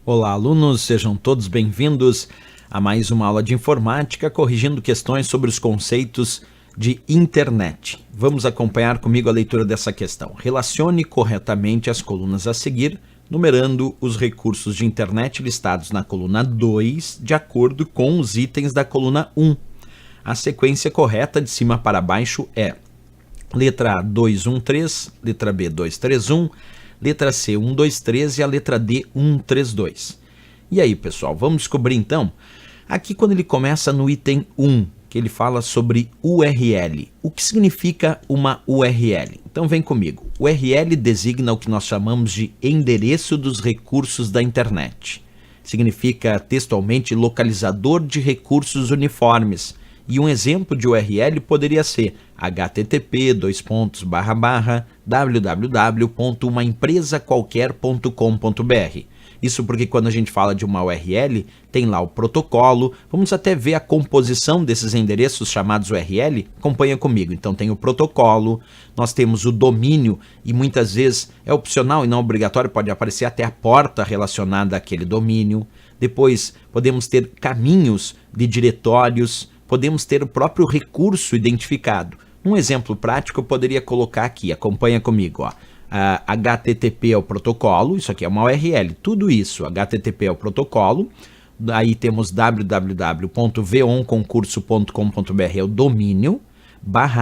Olá, alunos, sejam todos bem-vindos a mais uma aula de informática, corrigindo questões sobre os conceitos de internet. Vamos acompanhar comigo a leitura dessa questão. Relacione corretamente as colunas a seguir, numerando os recursos de internet listados na coluna 2, de acordo com os itens da coluna 1. A sequência correta de cima para baixo é letra A 213, letra B 231, letra C 123 e a letra D 132. E aí, pessoal, vamos descobrir então? Aqui quando ele começa no item 1, que ele fala sobre URL. O que significa uma URL? Então vem comigo. URL designa o que nós chamamos de endereço dos recursos da internet. Significa textualmente localizador de recursos uniformes. E um exemplo de URL poderia ser http://www.umaempresaqualquer.com.br. Isso porque quando a gente fala de uma URL, tem lá o protocolo. Vamos até ver a composição desses endereços chamados URL. Acompanha comigo. Então tem o protocolo, nós temos o domínio, e muitas vezes é opcional e não obrigatório, pode aparecer até a porta relacionada àquele domínio. Depois podemos ter caminhos de diretórios, podemos ter o próprio recurso identificado. Um exemplo prático eu poderia colocar aqui, acompanha comigo, ó. HTTP é o protocolo, isso aqui é uma URL, tudo isso, HTTP é o protocolo, aí temos www.veonconcurso.com.br é o domínio,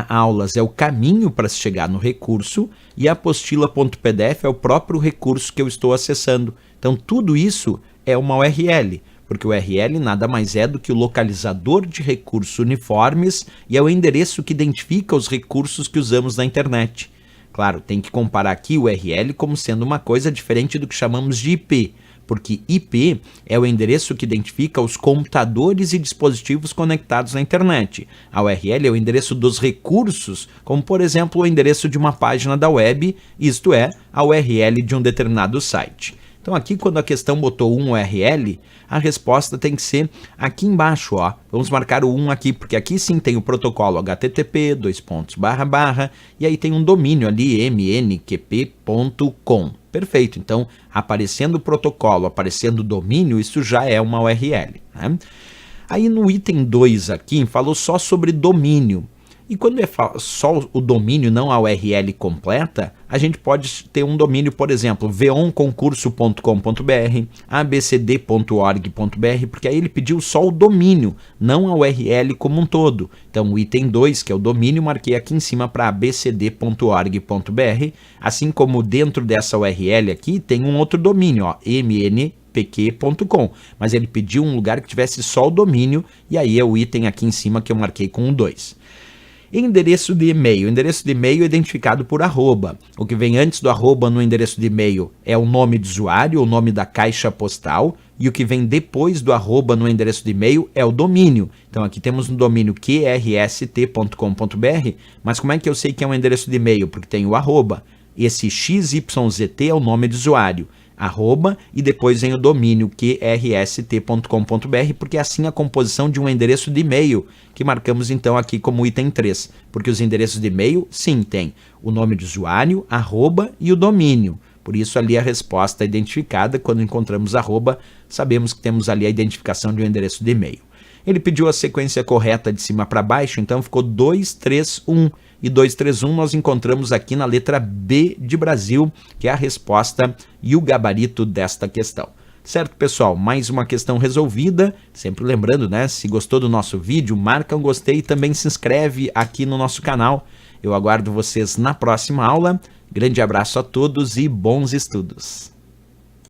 /aulas é o caminho para se chegar no recurso, e apostila.pdf é o próprio recurso que eu estou acessando. Então tudo isso é uma URL. Porque o URL nada mais é do que o localizador de recursos uniformes e é o endereço que identifica os recursos que usamos na internet. Claro, tem que comparar aqui o URL como sendo uma coisa diferente do que chamamos de IP, porque IP é o endereço que identifica os computadores e dispositivos conectados na internet. A URL é o endereço dos recursos, como por exemplo o endereço de uma página da web, isto é, a URL de um determinado site. Então aqui quando a questão botou um URL, a resposta tem que ser aqui embaixo, ó. Vamos marcar o 1 aqui, porque aqui sim tem o protocolo http, e aí tem um domínio ali, mnqp.com. Perfeito, então aparecendo o protocolo, aparecendo o domínio, isso já é uma URL, né? Aí no item 2 aqui, falou só sobre domínio. E quando é só o domínio, não a URL completa, a gente pode ter um domínio, por exemplo, veonconcurso.com.br, abcd.org.br, porque aí ele pediu só o domínio, não a URL como um todo. Então o item 2, que é o domínio, marquei aqui em cima para abcd.org.br, assim como dentro dessa URL aqui tem um outro domínio, ó, mnpq.com, mas ele pediu um lugar que tivesse só o domínio, e aí é o item aqui em cima que eu marquei com um 2. Endereço de e-mail. O endereço de e-mail é identificado por arroba. O que vem antes do arroba no endereço de e-mail é o nome de usuário, o nome da caixa postal, e o que vem depois do arroba no endereço de e-mail é o domínio. Então aqui temos um domínio qrst.com.br, mas como é que eu sei que é um endereço de e-mail? Porque tem o arroba. Esse xyzt é o nome de usuário. Arroba, e depois vem o domínio qrst.com.br, porque é assim a composição de um endereço de e-mail, que marcamos então aqui como item 3, porque os endereços de e-mail, sim, tem o nome de usuário, arroba e o domínio. Por isso ali a resposta é identificada, quando encontramos arroba, sabemos que temos ali a identificação de um endereço de e-mail. Ele pediu a sequência correta de cima para baixo, então ficou 231. E 231 nós encontramos aqui na letra B de Brasil, que é a resposta e o gabarito desta questão. Certo, pessoal? Mais uma questão resolvida. Sempre lembrando, né? Se gostou do nosso vídeo, marca um gostei e também se inscreve aqui no nosso canal. Eu aguardo vocês na próxima aula. Grande abraço a todos e bons estudos!